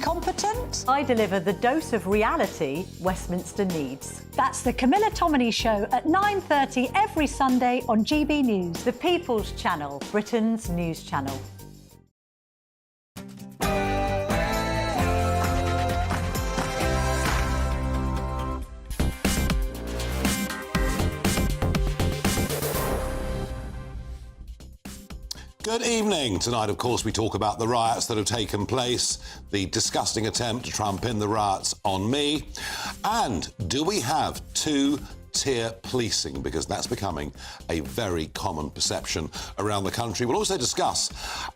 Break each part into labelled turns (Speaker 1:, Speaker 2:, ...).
Speaker 1: incompetent?
Speaker 2: I deliver the dose of reality Westminster needs.
Speaker 1: That's the Camilla Tominey Show at 9:30 every Sunday on GB News.
Speaker 2: The People's Channel, Britain's news channel.
Speaker 3: Good evening. Tonight, of course, we talk about the riots that have taken place, the disgusting attempt to try and pin the riots on me, and do we have two-tier policing? Because that's becoming a very common perception around the country. We'll also discuss,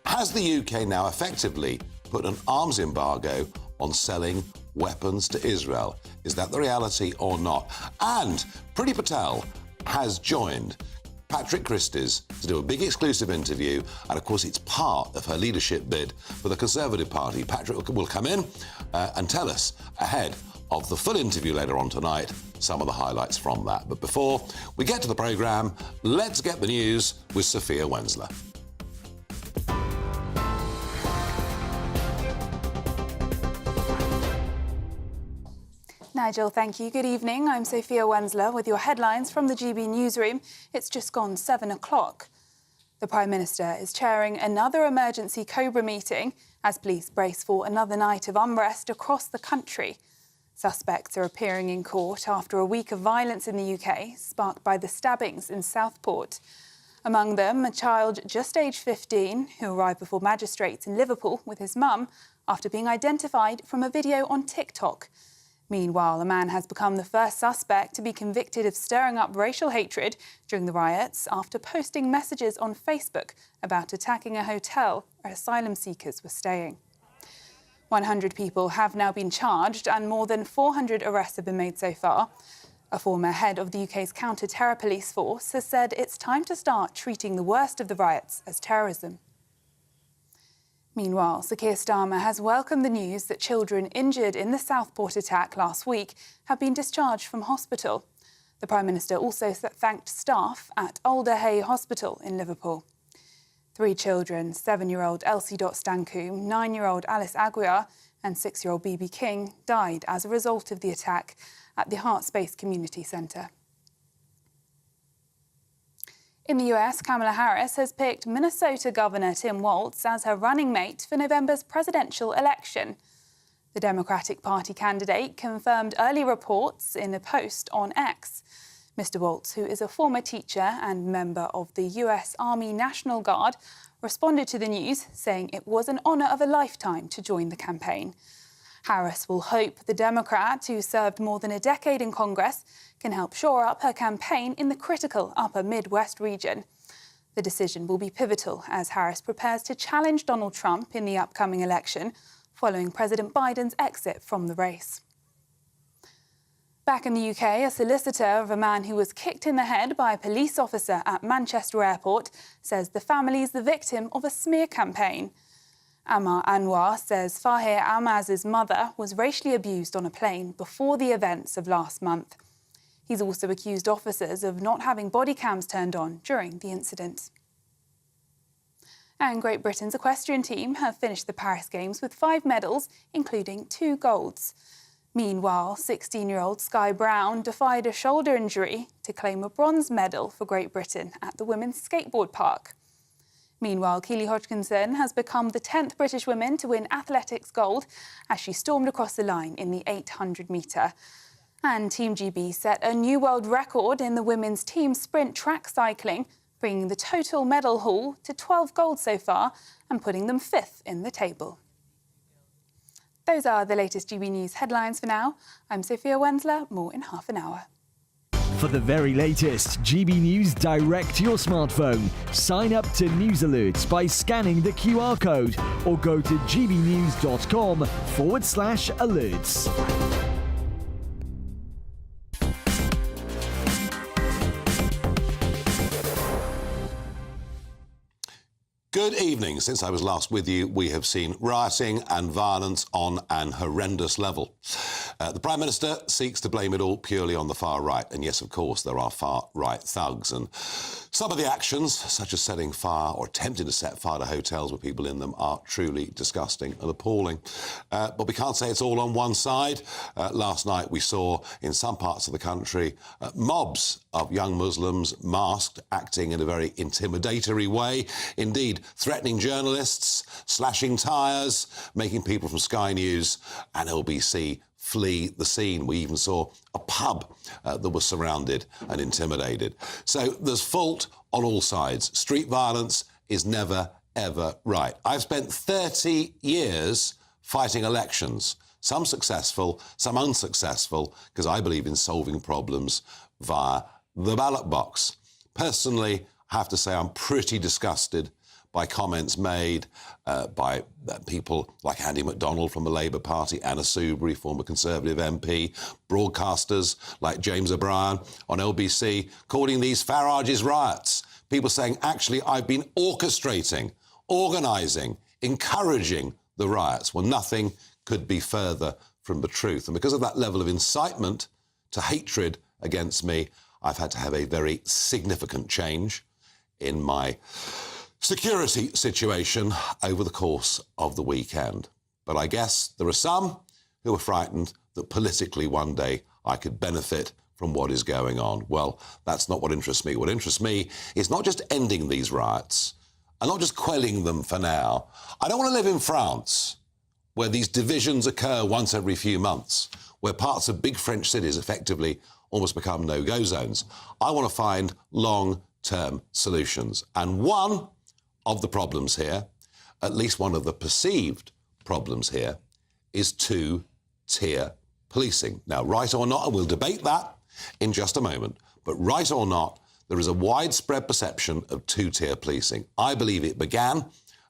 Speaker 3: has the UK now effectively put an arms embargo on selling weapons to Israel? Is that the reality or not? And Priti Patel has joined Patrick Christie's to do a big exclusive interview, and of course it's part of her leadership bid for the Conservative Party. Patrick will come in and tell us, ahead of the full interview later on tonight, some of the highlights from that. But before we get to the programme, let's get the news with Sophia Wensler.
Speaker 4: Nigel, thank you. Good evening. I'm Sophia Wensler with your headlines from the GB newsroom. It's just gone 7 o'clock. The Prime Minister is chairing another emergency Cobra meeting as police brace for another night of unrest across the country. Suspects are appearing in court after a week of violence in the UK, sparked by the stabbings in Southport. Among them, a child just aged 15 who arrived before magistrates in Liverpool with his mum after being identified from a video on TikTok. Meanwhile, a man has become the first suspect to be convicted of stirring up racial hatred during the riots after posting messages on Facebook about attacking a hotel where asylum seekers were staying. 100 people have now been charged and more than 400 arrests have been made so far. A former head of the UK's counter-terror police force has said it's time to start treating the worst of the riots as terrorism. Meanwhile, Sir Keir Starmer has welcomed the news that children injured in the Southport attack last week have been discharged from hospital. The Prime Minister also thanked staff at Alder Hey Hospital in Liverpool. 3 children, 7-year-old Elsie Stancoom, 9-year-old Alice Aguiar and 6-year-old BB King, died as a result of the attack at the Heart Space Community Centre. In the US, Kamala Harris has picked Minnesota Governor Tim Walz as her running mate for November's presidential election. The Democratic Party candidate confirmed early reports in a post on X. Mr. Walz, who is a former teacher and member of the US Army National Guard, responded to the news, saying it was an honour of a lifetime to join the campaign. Harris will hope the Democrat, who served more than a decade in Congress, can help shore up her campaign in the critical upper Midwest region. The decision will be pivotal as Harris prepares to challenge Donald Trump in the upcoming election, following President Biden's exit from the race. Back in the UK, a solicitor of a man who was kicked in the head by a police officer at Manchester Airport says the family is the victim of a smear campaign. Ammar Anwar says Fahir Almaz's mother was racially abused on a plane before the events of last month. He's also accused officers of not having body cams turned on during the incident. And Great Britain's equestrian team have finished the Paris Games with 5 medals, including 2 golds. Meanwhile, 16-year-old Sky Brown defied a shoulder injury to claim a bronze medal for Great Britain at the Women's Skateboard Park. Meanwhile, Keely Hodgkinson has become the 10th British woman to win athletics gold as she stormed across the line in the 800-metre. And Team GB set a new world record in the women's team sprint track cycling, bringing the total medal haul to 12 gold so far and putting them 5th in the table. Those are the latest GB News headlines for now. I'm Sophia Wensler, more in half an hour.
Speaker 5: For the very latest GB News direct to your smartphone, sign up to News Alerts by scanning the QR code or go to gbnews.com/alerts.
Speaker 3: Good evening. Since I was last with you, we have seen rioting and violence on an horrendous level. The Prime Minister seeks to blame it all purely on the far right. And yes, of course, there are far-right thugs. And some of the actions, such as setting fire or attempting to set fire to hotels with people in them, are truly disgusting and appalling. But we can't say it's all on one side. Last night we saw in some parts of the country mobs of young Muslims masked, acting in a very intimidatory way, indeed threatening journalists, slashing tyres, making people from Sky News and LBC flee the scene. We even saw a pub that was surrounded and intimidated. So there's fault on all sides. Street violence is never, ever right. I've spent 30 years fighting elections, some successful, some unsuccessful, because I believe in solving problems via the ballot box. Personally, I have to say I'm pretty disgusted by comments made by people like Andy McDonald from the Labour Party, Anna Soubry, former Conservative MP, broadcasters like James O'Brien on LBC, calling these Farage's riots. People saying, actually, I've been orchestrating, organising, encouraging the riots. Well, nothing could be further from the truth. And because of that level of incitement to hatred against me, I've had to have a very significant change in my security situation over the course of the weekend. But I guess there are some who are frightened that politically one day I could benefit from what is going on. Well, that's not what interests me. What interests me is not just ending these riots and not just quelling them for now. I don't want to live in France, where these divisions occur once every few months, where parts of big French cities effectively almost become no-go zones. I want to find long-term solutions. And one of the problems here, at least one of the perceived problems here, is two-tier policing. Now, right or not, and we'll debate that in just a moment, but right or not, there is a widespread perception of two-tier policing. I believe it began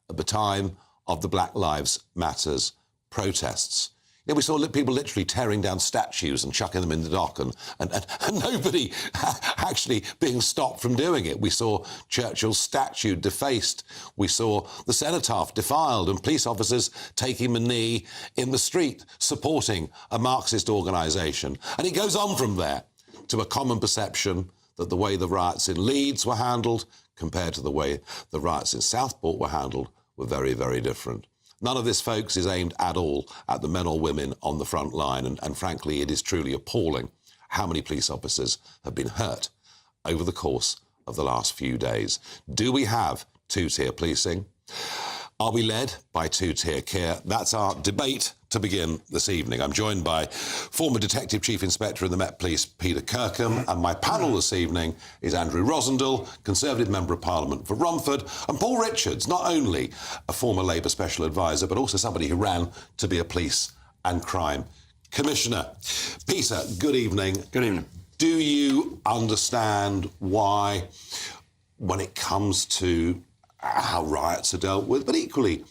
Speaker 3: at the time of the Black Lives Matters protests. You know, we saw people literally tearing down statues and chucking them in the dock and nobody actually being stopped from doing it. We saw Churchill's statue defaced. We saw the cenotaph defiled and police officers taking a knee in the street, supporting a Marxist organisation. And it goes on from there to a common perception that the way the riots in Leeds were handled compared to the way the riots in Southport were handled were very, very different. None of this, folks, is aimed at all at the men or women on the front line. And frankly, it is truly appalling how many police officers have been hurt over the course of the last few days. Do we have two-tier policing? Are we led by two-tier care? That's our debate to begin this evening. I'm joined by former Detective Chief Inspector of the Met Police, Peter Kirkham, and my panel this evening is Andrew Rosendale, Conservative Member of Parliament for Romford, and Paul Richards, not only a former Labour Special Advisor, but also somebody who ran to be a Police and Crime Commissioner. Peter, good evening.
Speaker 6: Good evening.
Speaker 3: Do you understand why, when it comes to how riots are dealt with, but equally,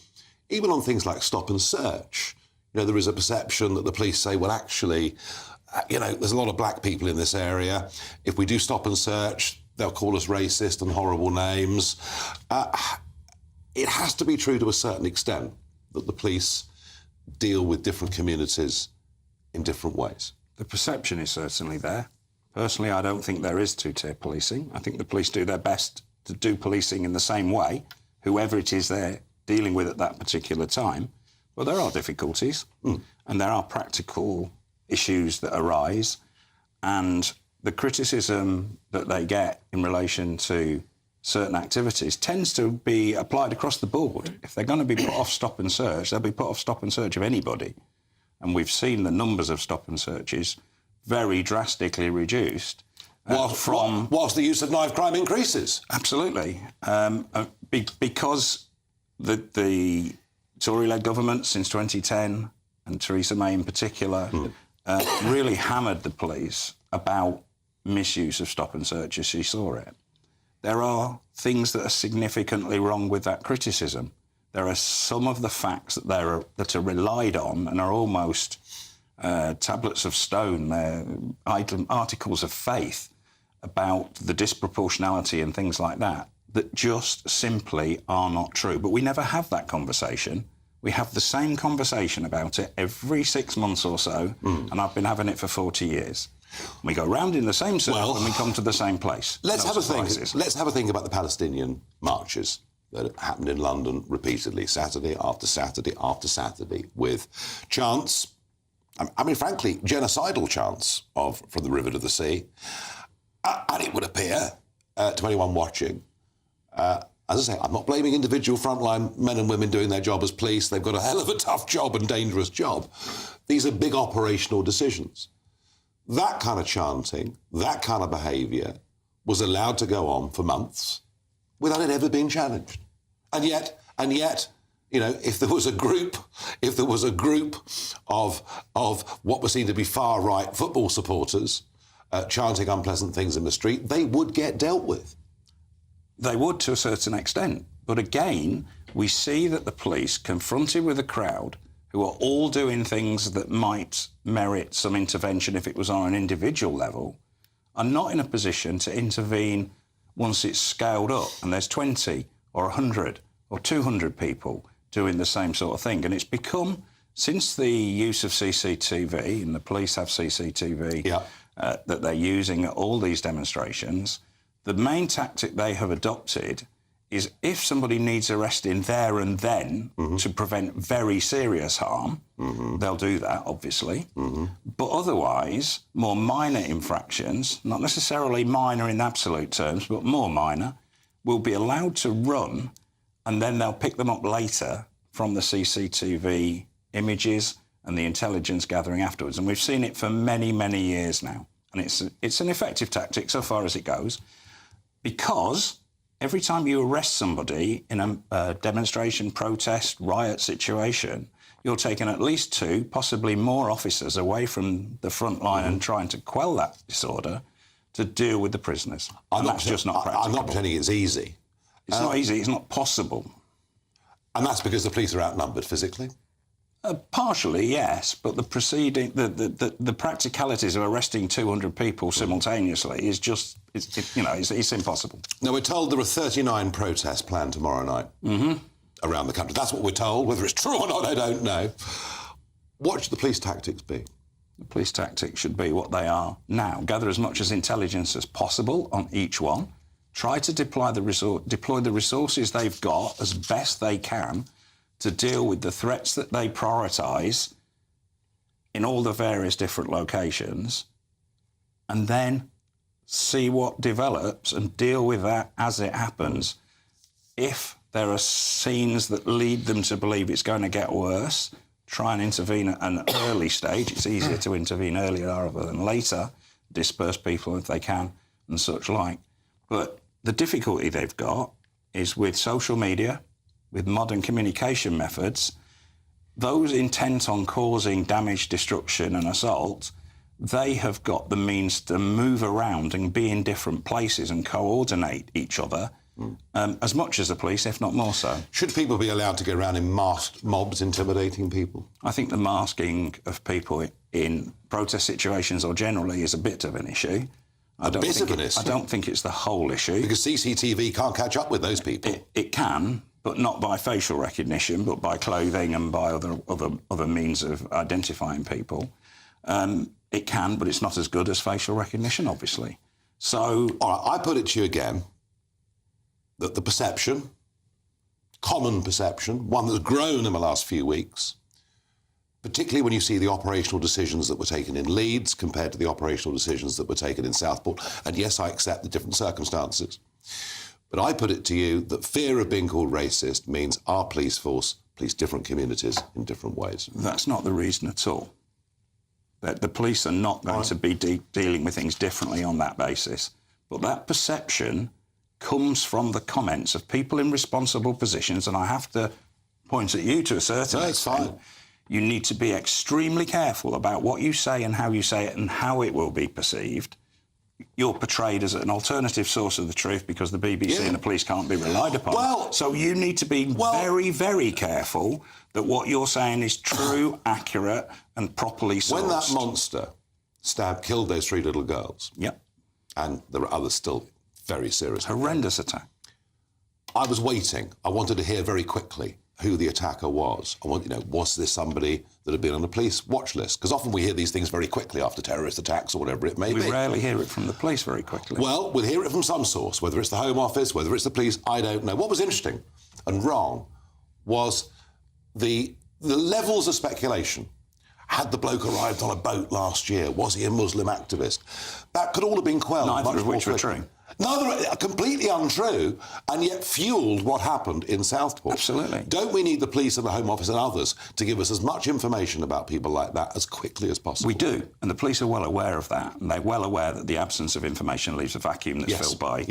Speaker 3: even on things like stop and search, you know, there is a perception that the police say, well, actually, you know, there's a lot of black people in this area. If we do stop and search, they'll call us racist and horrible names. It has to be true to a certain extent that the police deal with different communities in different ways.
Speaker 6: The perception is certainly there. Personally, I don't think there is two-tier policing. I think the police do their best to do policing in the same way, whoever it is they're dealing with at that particular time. But there are difficulties and there are practical issues that arise, and the criticism that they get in relation to certain activities tends to be applied across the board. If they're going to be put off stop and search, they'll be put off stop and search of anybody. And we've seen the numbers of stop and searches very drastically reduced.
Speaker 3: Whilst the use of knife crime increases.
Speaker 6: Absolutely. Because the Tory-led government since 2010, and Theresa May in particular, really hammered the police about misuse of stop and search as she saw it. There are things that are significantly wrong with that criticism. There are some of the facts that are relied on and are almost tablets of stone, articles of faith about the disproportionality and things like that just simply are not true. But we never have that conversation We have the same conversation about it every 6 months or so, and I've been having it for 40 years. We go round in the same circle and we come to the same place.
Speaker 3: Let's
Speaker 6: No
Speaker 3: have a
Speaker 6: surprises.
Speaker 3: think. Let's have a think about the Palestinian marches that happened in London repeatedly, Saturday after Saturday after Saturday, with chants. I mean, frankly, genocidal chants from the river to the sea, and it would appear to anyone watching. As I say, I'm not blaming individual frontline men and women doing their job as police. They've got a hell of a tough job and dangerous job. These are big operational decisions. That kind of chanting, that kind of behaviour was allowed to go on for months without it ever being challenged. And yet, you know, if there was a group of what were seen to be far-right football supporters chanting unpleasant things in the street, they would get dealt with.
Speaker 6: They would to a certain extent. But again, we see that the police, confronted with a crowd who are all doing things that might merit some intervention if it was on an individual level, are not in a position to intervene once it's scaled up and there's 20 or 100 or 200 people doing the same sort of thing. And it's become, since the use of CCTV, and the police have CCTV that they're using at all these demonstrations, the main tactic they have adopted is if somebody needs arresting there and then to prevent very serious harm, they'll do that, obviously. But otherwise, more minor infractions, not necessarily minor in absolute terms, but more minor, will be allowed to run, and then they'll pick them up later from the CCTV images and the intelligence gathering afterwards. And we've seen it for many, many years now. And it's an effective tactic so far as it goes, because every time you arrest somebody in a demonstration, protest, riot situation, you're taking at least 2, possibly more officers away from the front line and trying to quell that disorder to deal with the prisoners. And that's just not practical.
Speaker 3: I'm not pretending it's easy.
Speaker 6: It's not easy, it's not possible.
Speaker 3: And that's because the police are outnumbered physically?
Speaker 6: Partially, yes, but the practicalities of arresting 200 people simultaneously is just, it's impossible.
Speaker 3: Now, we're told there are 39 protests planned tomorrow night around the country. That's what we're told. Whether it's true or not, I don't know. What should the police tactics be?
Speaker 6: The police tactics should be what they are now. Gather as much as intelligence as possible on each one. Try to deploy the resources they've got as best they can to deal with the threats that they prioritise in all the various different locations, and then see what develops and deal with that as it happens. If there are scenes that lead them to believe it's going to get worse, try and intervene at an early stage. It's easier to intervene earlier rather than later, disperse people if they can, and such like. But the difficulty they've got is with social media, with modern communication methods, those intent on causing damage, destruction and assault, they have got the means to move around and be in different places and coordinate each other as much as the police, if not more so.
Speaker 3: Should people be allowed to go around in masked mobs intimidating people?
Speaker 6: I think the masking of people in protest situations or generally is a bit of an issue. I don't think it's the whole issue.
Speaker 3: Because CCTV can't catch up with those people.
Speaker 6: It can, but not by facial recognition, but by clothing and by other means of identifying people. It can, but it's not as good as facial recognition, obviously. So,
Speaker 3: all right, I put it to you again that the perception, common perception, one that's grown in the last few weeks, particularly when you see the operational decisions that were taken in Leeds compared to the operational decisions that were taken in Southport, and yes, I accept the different circumstances, but I put it to you that fear of being called racist means our police force police different communities in different ways.
Speaker 6: That's not the reason at all. The police are not going to be dealing with things differently on that basis. But that perception comes from the comments of people in responsible positions, and I have to point at you to a certain extent.
Speaker 3: It's fine.
Speaker 6: You need to be extremely careful about what you say and how you say it and how it will be perceived. You're portrayed as an alternative source of the truth because the BBC and the police can't be relied upon. So you need to be very, very careful that what you're saying is true, accurate and properly sourced.
Speaker 3: When that monster killed those 3 little girls, and there are others still very serious.
Speaker 6: Horrendous attack.
Speaker 3: I was waiting. I wanted to hear very quickly who the attacker was. I want, you know, was this somebody that had been on the police watch list? Because often we hear these things very quickly after terrorist attacks or whatever it may be.
Speaker 6: We rarely hear it from the police very quickly.
Speaker 3: Well, we'll hear it from some source, whether it's the Home Office, whether it's the police, I don't know. What was interesting and wrong was the levels of speculation. Had the bloke arrived on a boat last year? Was he a Muslim activist? That could all have been quelled.
Speaker 6: Neither of which were true.
Speaker 3: Neither, completely untrue, and yet fuelled what happened in Southport.
Speaker 6: Absolutely.
Speaker 3: Don't we need the police and the Home Office and others to give us as much information about people like that as quickly as possible?
Speaker 6: We do, and the police are well aware of that, and they're well aware that the absence of information leaves a vacuum that's filled by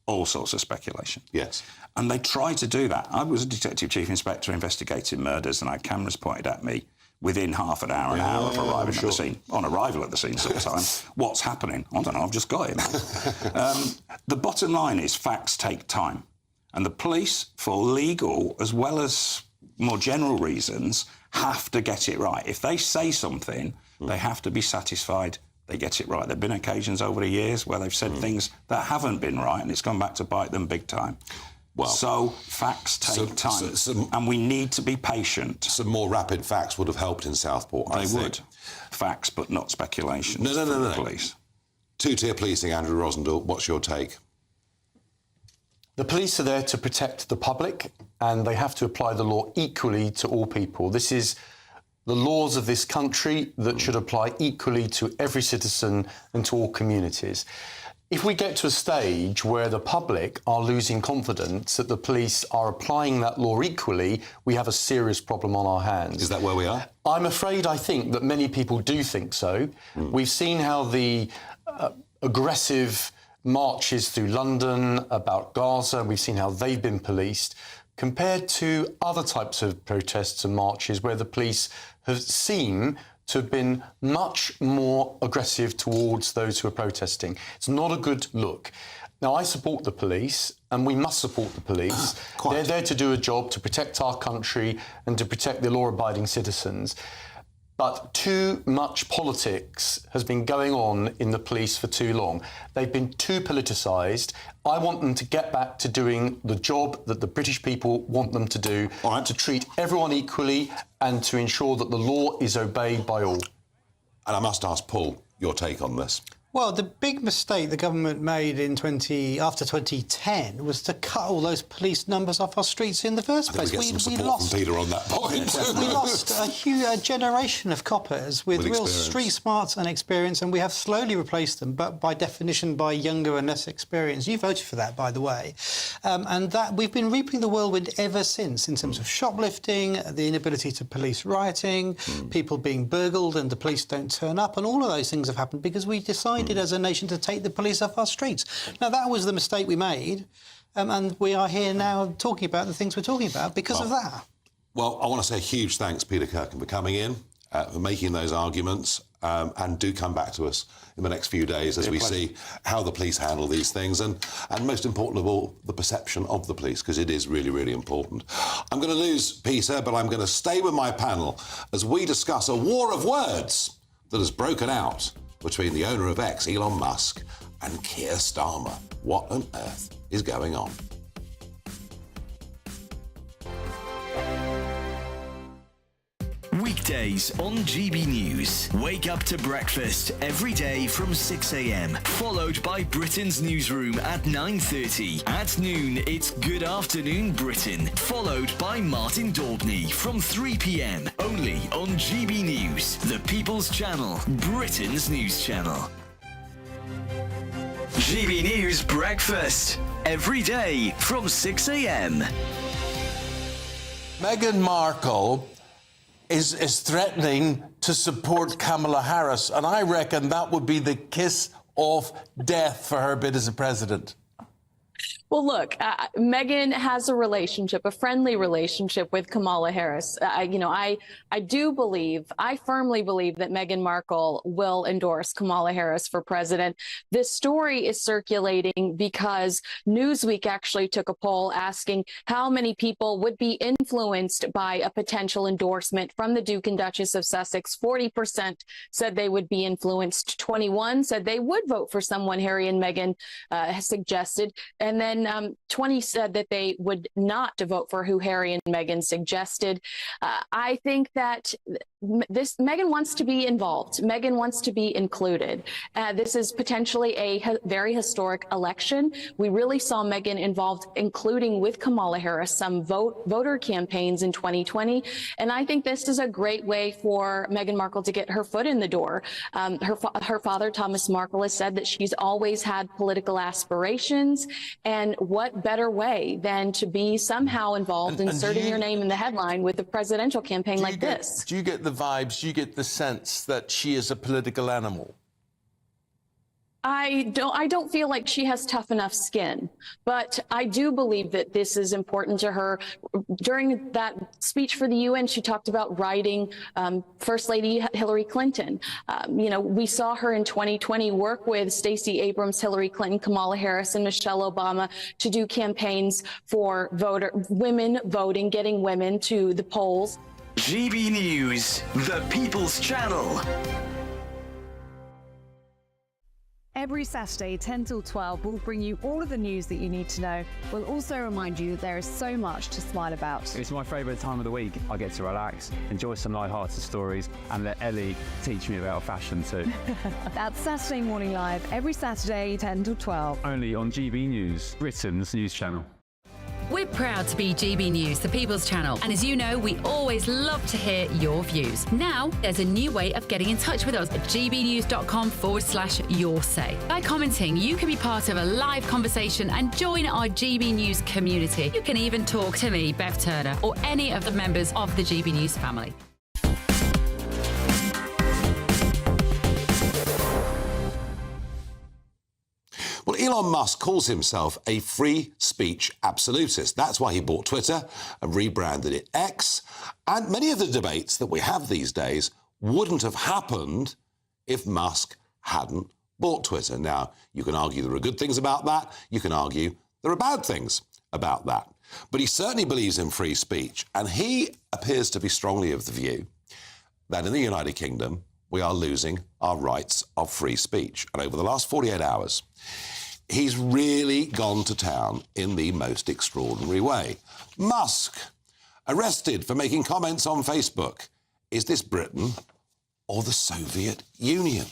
Speaker 6: all sorts of speculation.
Speaker 3: Yes.
Speaker 6: And they try to do that. I was a detective chief inspector investigating murders, and I had cameras pointed at me within half an hour of arriving at the scene. On arrival at the scene sometimes. What's happening? I don't know, I've just got him. The bottom line is facts take time. And the police, for legal as well as more general reasons, have to get it right. If they say something, they have to be satisfied they get it right. There have been occasions over the years where they've said things that haven't been right, and it's gone back to bite them big time. Well, so facts take time, and we need to be patient.
Speaker 3: Some more rapid facts would have helped in Southport, I think.
Speaker 6: They would. Facts, but not speculation.
Speaker 3: No.
Speaker 6: Police.
Speaker 3: Two-tier policing, Andrew Rosendale, what's your take?
Speaker 7: The police are there to protect the public, and they have to apply the law equally to all people. This is the laws of this country that should apply equally to every citizen and to all communities. If we get to a stage where the public are losing confidence that the police are applying that law equally, we have a serious problem on our hands.
Speaker 3: Is that where we are?
Speaker 7: I'm afraid I think that many people do think so. We've seen how the aggressive marches through London about Gaza, we've seen how they've been policed, compared to other types of protests and marches where the police have seemed to have been much more aggressive towards those who are protesting. It's not a good look. Now, I support the police, and we must support the police. They're there to do a job to protect our country and to protect the law-abiding citizens. But too much politics has been going on in the police for too long. They've been too politicised. I want them to get back to doing the job that the British people want them to do, to treat everyone equally and to ensure that the law is obeyed by all.
Speaker 3: And I must ask Paul your take on this.
Speaker 8: Well, the big mistake the government made after 2010 was to cut all those police numbers off our streets in the first place.
Speaker 3: We get some support from Peter on that point.
Speaker 8: We lost a generation of coppers with real street smarts and experience, and we have slowly replaced them, but by definition by younger and less experienced. You voted for that, by the way. And that we've been reaping the whirlwind ever since in terms of shoplifting, the inability to police rioting, people being burgled and the police don't turn up, and all of those things have happened because we decided as a nation to take the police off our streets. Now, that was the mistake we made, and we are here now talking about the things we're talking about because of that.
Speaker 3: Well, I want to say a huge thanks, Peter Kirkham, for coming in, for making those arguments, and do come back to us in the next few days as we see how the police handle these things, and most important of all, the perception of the police, because it is really, really important. I'm going to lose Peter, but I'm going to stay with my panel as we discuss a war of words that has broken out between the owner of X, Elon Musk, and Keir Starmer. What on earth is going on?
Speaker 5: Weekdays on GB News. Wake up to breakfast every day from 6 a.m. Followed by Britain's newsroom at 9:30. At noon, it's Good Afternoon Britain. Followed by Martin Daubney from 3 p.m. Only on GB News, the People's Channel, Britain's news channel. GB News Breakfast. Every day from 6 a.m.
Speaker 9: Meghan Markle is threatening to support Kamala Harris, and I reckon that would be the kiss of death for her bid as a president.
Speaker 10: Well, look, Meghan has a friendly relationship with Kamala Harris. I firmly believe that Meghan Markle will endorse Kamala Harris for president. This story is circulating because Newsweek actually took a poll asking how many people would be influenced by a potential endorsement from the Duke and Duchess of Sussex. 40% said they would be influenced. 21% said they would vote for someone Harry and Meghan has suggested. And then when 20 said that they would not vote for who Harry and Meghan suggested. I think that Meghan wants to be involved. Meghan wants to be included. This is potentially a very historic election. We really saw Meghan involved, including with Kamala Harris, some voter campaigns in 2020. And I think this is a great way for Meghan Markle to get her foot in the door. Her father, Thomas Markle, has said that she's always had political aspirations. And what better way than to be somehow involved, inserting your name in the headline with a presidential campaign like this?
Speaker 9: Do you get the vibes, you get the sense that she is a political animal?
Speaker 10: I don't feel like she has tough enough skin, but I do believe that this is important to her. During that speech for the UN, she talked about writing First Lady Hillary Clinton. We saw her in 2020 work with Stacey Abrams, Hillary Clinton, Kamala Harris, and Michelle Obama to do campaigns for women voting, getting women to the polls.
Speaker 5: GB News, the People's Channel.
Speaker 11: Every Saturday, 10 till 12, we'll bring you all of the news that you need to know. We'll also remind you that there is so much to smile about.
Speaker 12: It's my favourite time of the week. I get to relax, enjoy some light-hearted stories, and let Ellie teach me about fashion too.
Speaker 11: That's Saturday Morning Live, every Saturday, 10 till 12.
Speaker 12: Only on GB News, Britain's news channel.
Speaker 13: We're proud to be GB News, the People's Channel. And as you know, we always love to hear your views. Now, there's a new way of getting in touch with us at gbnews.com/yoursay. By commenting, you can be part of a live conversation and join our GB News community. You can even talk to me, Bev Turner, or any of the members of the GB News family.
Speaker 3: Well, Elon Musk calls himself a free speech absolutist. That's why he bought Twitter and rebranded it X. And many of the debates that we have these days wouldn't have happened if Musk hadn't bought Twitter. Now, you can argue there are good things about that. You can argue there are bad things about that. But he certainly believes in free speech. And he appears to be strongly of the view that in the United Kingdom, we are losing our rights of free speech. And over the last 48 hours, he's really gone to town in the most extraordinary way. Musk, arrested for making comments on Facebook. Is this Britain or the Soviet Union?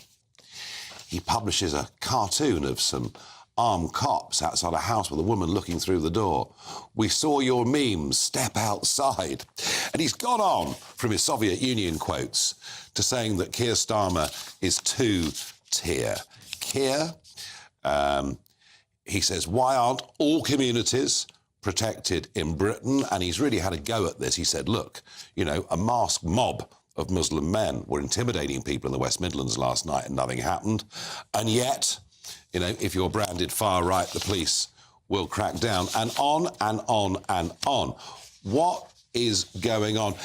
Speaker 3: He publishes a cartoon of some armed cops outside a house with a woman looking through the door. We saw your memes, step outside. And he's gone on from his Soviet Union quotes to saying that Keir Starmer is two-tier. Keir, he says, why aren't all communities protected in Britain? And he's really had a go at this. He said, look, a masked mob of Muslim men were intimidating people in the West Midlands last night and nothing happened. And yet, if you're branded far right, the police will crack down. And on and on and on. What is going on?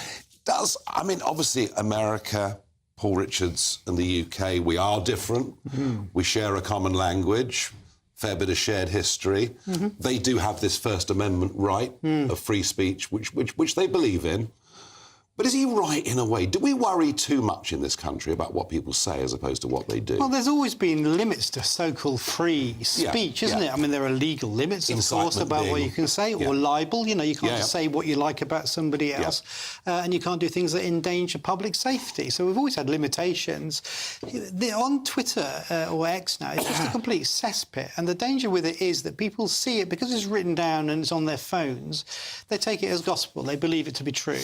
Speaker 3: Obviously, America, Paul Richards and the UK, we are different. Mm-hmm. We share a common language, fair bit of shared history. Mm-hmm. They do have this First Amendment right of free speech, which they believe in. But is he right in a way? Do we worry too much in this country about what people say as opposed to what they do?
Speaker 8: Well, there's always been limits to so-called free speech, isn't it? I mean, there are legal limits, of course, about what you can say, or libel. You can't say what you like about somebody else, and you can't do things that endanger public safety. So we've always had limitations. On Twitter or X now, it's just a complete cesspit, and the danger with it is that people see it because it's written down and it's on their phones. They take it as gospel. They believe it to be true.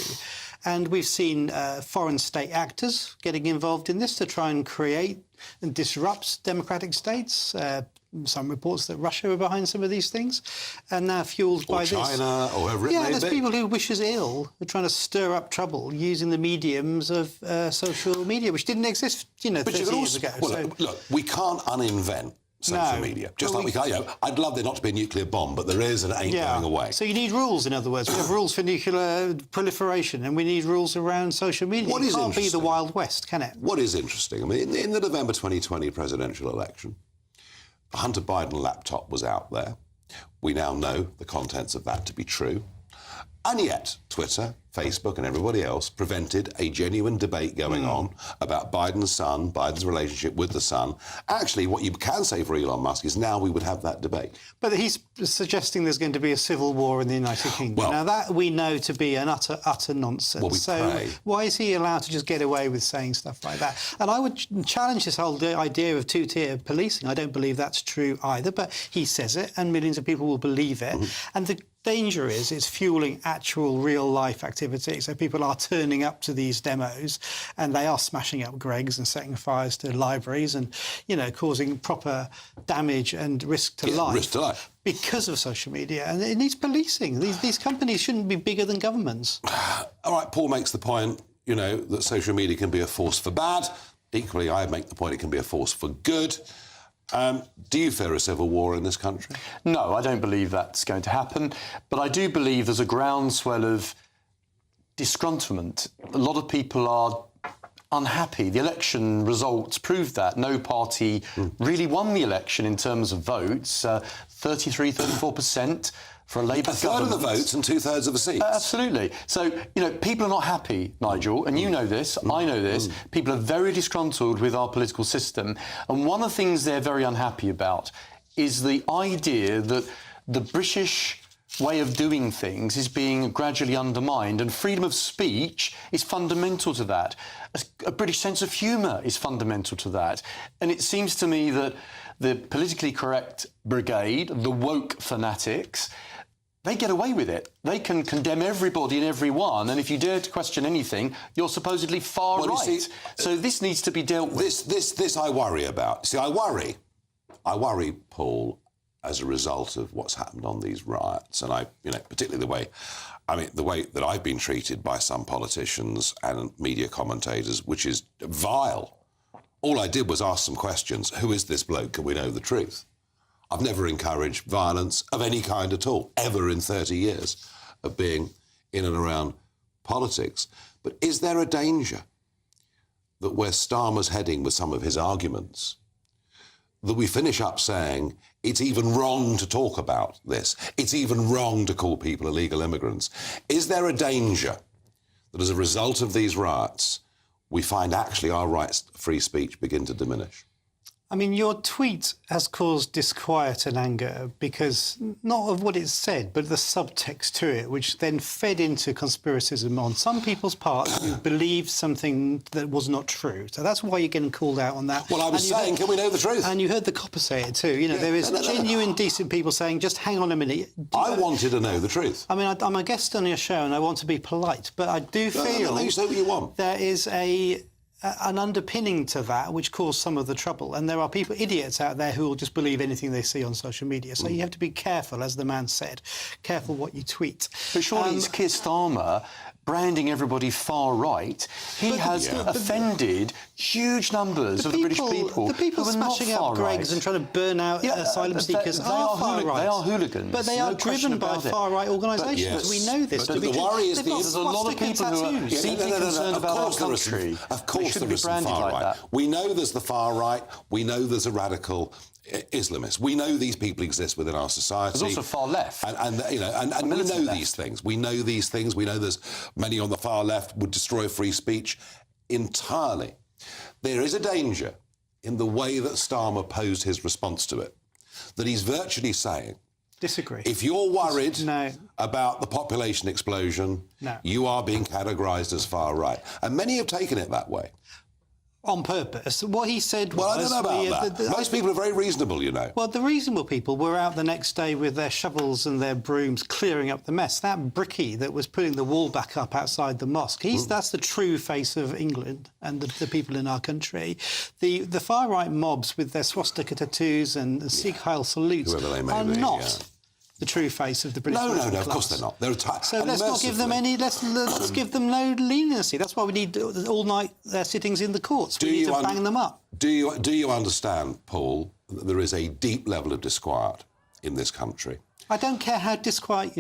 Speaker 8: And we've seen foreign state actors getting involved in this to try and create and disrupt democratic states. Some reports that Russia are behind some of these things, and now fueled by
Speaker 3: China,
Speaker 8: this.
Speaker 3: or whoever it may be.
Speaker 8: There's people who wish us ill, who are trying to stir up trouble using the mediums of social media, which didn't exist, 30 years ago.
Speaker 3: Well, look, we can't uninvent social media. Just like we can't, I'd love there not to be a nuclear bomb, but there is and it ain't going away.
Speaker 8: So you need rules, in other words. We have rules for nuclear proliferation and we need rules around social media. It can't be the Wild West, can it?
Speaker 3: What is interesting, in the November 2020 presidential election, the Hunter Biden laptop was out there. We now know the contents of that to be true. And yet, Twitter, Facebook and everybody else prevented a genuine debate going on about Biden's son, Biden's relationship with the son. Actually, what you can say for Elon Musk is now we would have that debate.
Speaker 8: But he's suggesting there's going to be a civil war in the United Kingdom. Now, that we know to be an utter nonsense.
Speaker 3: Well,
Speaker 8: so why is he allowed to just get away with saying stuff like that? And I would challenge this whole idea of two-tier policing. I don't believe that's true either, but he says it and millions of people will believe it. And the danger is it's fueling actual real-life activity. So people are turning up to these demos and they are smashing up Greggs and setting fires to libraries and, you know, causing proper damage and risk to life.
Speaker 3: Risk to life.
Speaker 8: Because of social media. And it needs policing. These companies shouldn't be bigger than governments.
Speaker 3: All right, Paul makes the point, you know, that social media can be a force for bad. Equally, I make the point it can be a force for good. Do you fear a civil war in this country?
Speaker 7: No, I don't believe that's going to happen. But I do believe there's a groundswell of disgruntlement. A lot of people are unhappy. The election results proved that. No party really won the election in terms of votes. 33-34% for a Labour government.
Speaker 3: A third of the votes and two-thirds of the seats.
Speaker 7: Absolutely. So, you know, people are not happy, Nigel, and you know this, I know this. People are very disgruntled with our political system. And one of the things they're very unhappy about is the idea that the British way of doing things is being gradually undermined, and freedom of speech is fundamental to that. A British sense of humour is fundamental to that. And it seems to me that the politically correct brigade, the woke fanatics, they get away with it. They can condemn everybody and everyone, and if you dare to question anything, you're supposedly far right. See, so this needs to be dealt with.
Speaker 3: This I worry about. See, I worry, Paul, as a result of what's happened on these riots, and particularly the way that I've been treated by some politicians and media commentators, which is vile. All I did was ask some questions. Who is this bloke? Can we know the truth? I've never encouraged violence of any kind at all, ever in 30 years of being in and around politics. But is there a danger that where Starmer's heading with some of his arguments, that we finish up saying it's even wrong to talk about this, it's even wrong to call people illegal immigrants? Is there a danger that as a result of these riots, we find actually our rights to free speech begin to diminish?
Speaker 8: I mean, your tweet has caused disquiet and anger because not of what it said, but the subtext to it, which then fed into conspiracism on some people's part who believed something that was not true. So that's why you're getting called out on that.
Speaker 3: Well, I was saying, can we know the truth?
Speaker 8: And you heard the copper say it too. You know, there is genuine, decent people saying, just hang on a minute.
Speaker 3: I wanted to know the truth.
Speaker 8: I mean, I'm a guest on your show and I want to be polite, but I do feel
Speaker 3: you say what you want.
Speaker 8: There is an underpinning to that which caused some of the trouble. And there are idiots out there who will just believe anything they see on social media. So you have to be careful, as the man said, careful what you tweet.
Speaker 7: But surely it's Keir Starmer branding everybody far right. He has offended huge numbers of the British people.
Speaker 8: The people smashing up Greggs and trying to burn out asylum seekers are far right.
Speaker 7: They are hooligans.
Speaker 8: But they are driven by far-right organisations. We know this.
Speaker 3: But the worry is
Speaker 7: there's a lot of people who are deeply concerned about our country.
Speaker 3: Of course there is some far right. We know there's the far right. We know there's a radical Islamists. We know these people exist within our society.
Speaker 7: There's also far left.
Speaker 3: And we know these things. We know these things. We know there's many on the far left would destroy free speech entirely. There is a danger in the way that Starmer posed his response to it, that he's virtually saying,
Speaker 8: disagree.
Speaker 3: If you're worried about the population explosion, you are being categorised as far right. And many have taken it that way.
Speaker 8: On purpose. What he said was...
Speaker 3: Well, I don't know about that. Most people are very reasonable, you know.
Speaker 8: Well, the reasonable people were out the next day with their shovels and their brooms clearing up the mess. That brickie that was putting the wall back up outside the mosque, that's the true face of England and the people in our country. The far-right mobs with their swastika tattoos and Sikh Heil salutes are not the true face of the British
Speaker 3: No, of course they're not. They're
Speaker 8: so let's not give them any. Let's give them no leniency. That's why we need all-night sittings in the courts. We need to bang them up.
Speaker 3: Do you understand, Paul, that there is a deep level of disquiet in this country?
Speaker 8: I don't care how much disquiet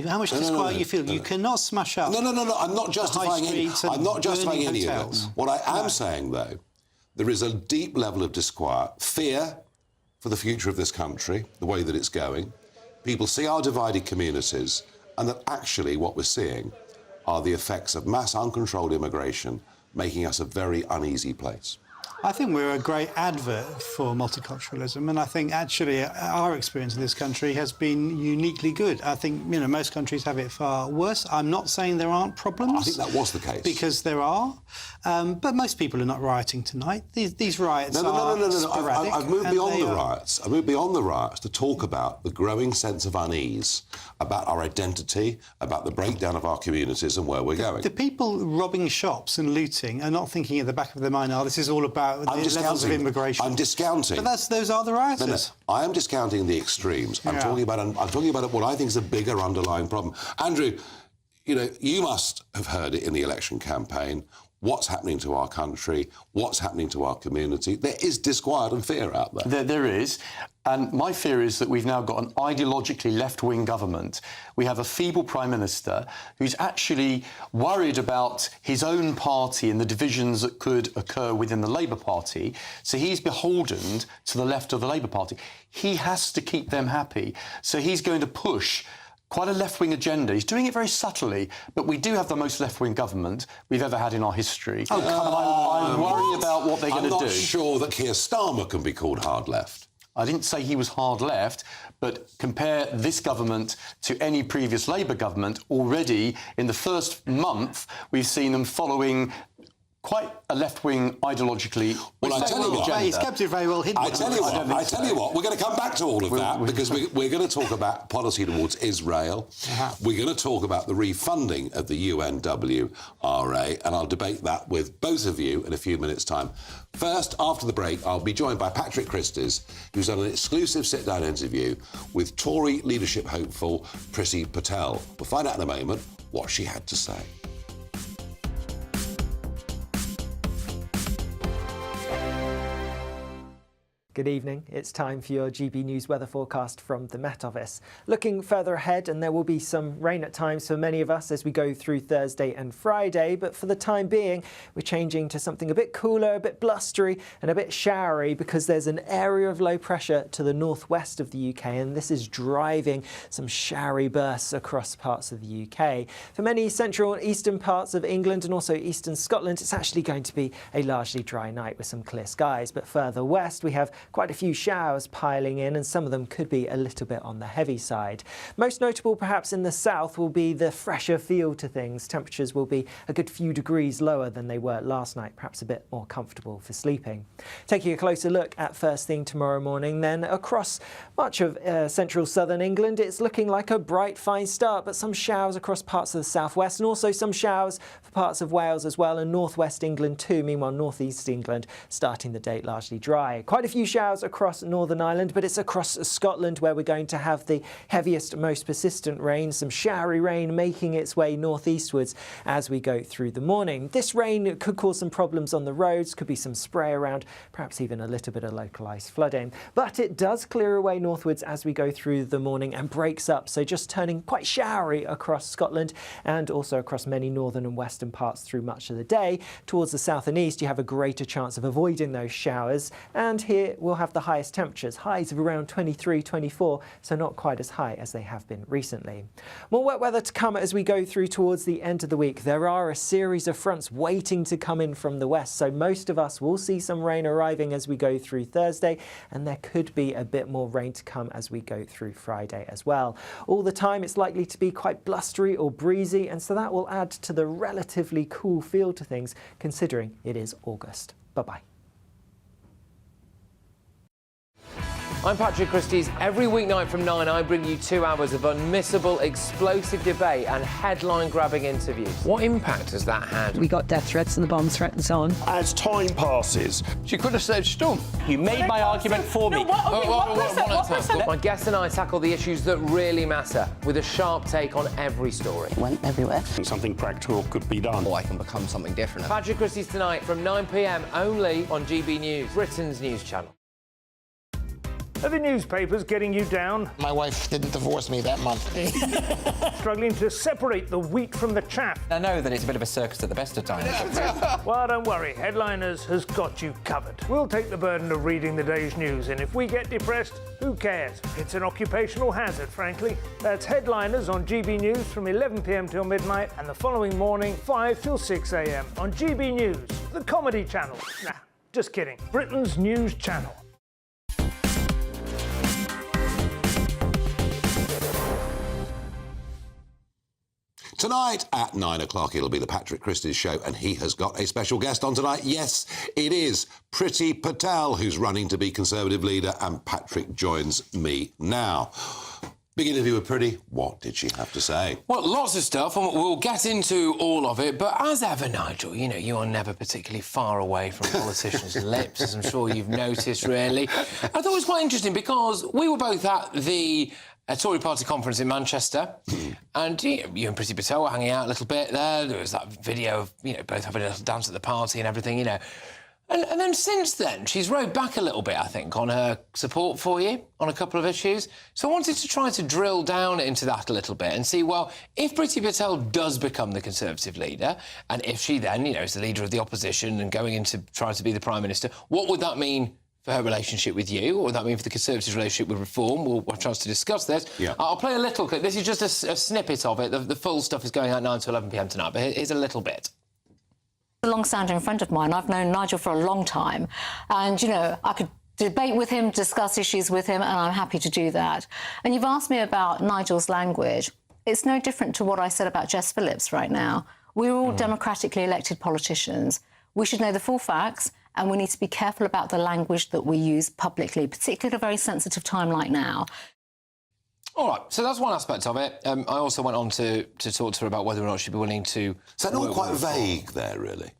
Speaker 8: you feel. You cannot smash up.
Speaker 3: No. I'm not justifying any. I'm not justifying any of it. What I am saying, though, there is a deep level of disquiet, fear for the future of this country, the way that it's going. People see our divided communities and that actually what we're seeing are the effects of mass uncontrolled immigration making us a very uneasy place?
Speaker 8: I think we're a great advert for multiculturalism, and I think actually our experience in this country has been uniquely good. I think, you know, most countries have it far worse. I'm not saying there aren't problems.
Speaker 3: I think that was the case.
Speaker 8: Because there are, but most people are not rioting tonight. These riots are sporadic.
Speaker 3: I've moved beyond the riots. I've moved beyond the riots to talk about the growing sense of unease, about our identity, about the breakdown of our communities and where we're going.
Speaker 8: The people robbing shops and looting are not thinking at the back of their mind, oh, this is all about the levels of immigration.
Speaker 3: I'm discounting.
Speaker 8: But those are the rioters.
Speaker 3: No, I am discounting the extremes. I'm talking about what I think is a bigger underlying problem. Andrew, you know, you must have heard it in the election campaign. What's happening to our country? What's happening to our community? There is disquiet and fear out there.
Speaker 7: There is. And my fear is that we've now got an ideologically left-wing government. We have a feeble Prime Minister who's actually worried about his own party and the divisions that could occur within the Labour Party. So he's beholden to the left of the Labour Party. He has to keep them happy. So he's going to push quite a left-wing agenda. He's doing it very subtly, but we do have the most left-wing government we've ever had in our history. Oh, come on. I worry about what they're going to do.
Speaker 3: I'm not sure that Keir Starmer can be called hard left.
Speaker 7: I didn't say he was hard left, but compare this government to any previous Labour government. Already, in the first month, we've seen them following quite a left-wing ideologically.
Speaker 3: Well, I tell you what,
Speaker 8: he's kept it very well hidden.
Speaker 3: I tell you what, we're going to come back to all of that because we're going to talk about policy towards Israel. We're going to talk about the refunding of the UNWRA, and I'll debate that with both of you in a few minutes' time. First, after the break, I'll be joined by Patrick Christys, who's done an exclusive sit-down interview with Tory leadership hopeful Priti Patel. We'll find out in a moment what she had to say.
Speaker 14: Good evening. It's time for your GB News weather forecast from the Met Office. Looking further ahead, and there will be some rain at times for many of us as we go through Thursday and Friday, but for the time being, we're changing to something a bit cooler, a bit blustery and a bit showery because there's an area of low pressure to the northwest of the UK, and this is driving some showery bursts across parts of the UK. For many central and eastern parts of England and also eastern Scotland, it's actually going to be a largely dry night with some clear skies, but further west we have quite a few showers piling in, and some of them could be a little bit on the heavy side. Most notable perhaps in the south will be the fresher feel to things. Temperatures will be a good few degrees lower than they were last night, perhaps a bit more comfortable for sleeping. Taking a closer look at first thing tomorrow morning, then across much of central southern England, it's looking like a bright, fine start, but some showers across parts of the southwest and also some showers for parts of Wales as well, and northwest England too. Meanwhile, northeast England starting the day largely dry. Quite a few showers across Northern Ireland, but it's across Scotland where we're going to have the heaviest, most persistent rain, some showery rain making its way northeastwards as we go through the morning. This rain could cause some problems on the roads, could be some spray around, perhaps even a little bit of localised flooding. But it does clear away northwards as we go through the morning and breaks up, so just turning quite showery across Scotland and also across many northern and western parts through much of the day. Towards the south and east, you have a greater chance of avoiding those showers, and here we'll have the highest temperatures, highs of around 23, 24, so not quite as high as they have been recently. More wet weather to come as we go through towards the end of the week. There are a series of fronts waiting to come in from the west, so most of us will see some rain arriving as we go through Thursday, and there could be a bit more rain to come as we go through Friday as well. All the time it's likely to be quite blustery or breezy, and so that will add to the relatively cool feel to things considering it is August. Bye-bye.
Speaker 15: I'm Patrick Christys. Every weeknight from 9, I bring you 2 hours of unmissable, explosive debate and headline-grabbing interviews. What impact has that had?
Speaker 16: We got death threats and the bomb threats on.
Speaker 17: As time passes,
Speaker 15: she could have said Storm.
Speaker 17: You made my argument for me.
Speaker 15: My guest and I tackle the issues that really matter with a sharp take on every story.
Speaker 16: Went everywhere.
Speaker 17: Something practical could be done.
Speaker 15: I can become something different. Patrick Christys tonight from 9 p.m. only on GB News, Britain's news channel.
Speaker 18: Are the newspapers getting you down?
Speaker 19: My wife didn't divorce me that month.
Speaker 18: Struggling to separate the wheat from the chaff?
Speaker 20: I know that it's a bit of a circus at the best of times.
Speaker 18: Well, don't worry, Headliners has got you covered. We'll take the burden of reading the day's news, and if we get depressed, who cares? It's an occupational hazard, frankly. That's Headliners on GB News from 11 p.m. till midnight, and the following morning, 5 till 6 a.m. on GB News, the comedy channel. Nah, just kidding. Britain's news channel.
Speaker 3: Tonight at 9 o'clock, it'll be the Patrick Christie's show, and he has got a special guest on tonight. Yes, it is Priti Patel, who's running to be Conservative leader, and Patrick joins me now. Big interview with Priti. What did she have to say?
Speaker 15: Well, lots of stuff, and we'll get into all of it. But as ever, Nigel, you know, you are never particularly far away from politicians' lips, as I'm sure you've noticed, really. I thought it was quite interesting because we were both at the Tory party conference in Manchester, and you and Priti Patel were hanging out a little bit there. There was that video of, you know, both having a little dance at the party and everything, you know. And then since then, she's rode back a little bit, I think, on her support for you on a couple of issues. So I wanted to try to drill down into that a little bit and see, well, if Priti Patel does become the Conservative leader, and if she then, you know, is the leader of the opposition and going into trying to be the Prime Minister, what would that mean for her relationship with you? What would that mean for the Conservatives' relationship with Reform? We'll have a chance to discuss this.
Speaker 3: Yeah.
Speaker 15: I'll play a little clip. This is just a snippet of it. The full stuff is going out 9 to 11 p.m. tonight, but here's a little bit.
Speaker 21: A long-standing friend of mine. I've known Nigel for a long time, and, you know, I could debate with him, discuss issues with him, and I'm happy to do that. And you've asked me about Nigel's language. It's no different to what I said about Jess Phillips right now. We're all democratically elected politicians. We should know the full facts, and we need to be careful about the language that we use publicly, particularly at a very sensitive time like now.
Speaker 15: All right, so that's one aspect of it. I also went on to talk to her about whether or not she'd be willing to...
Speaker 3: Is that not quite vague there, really?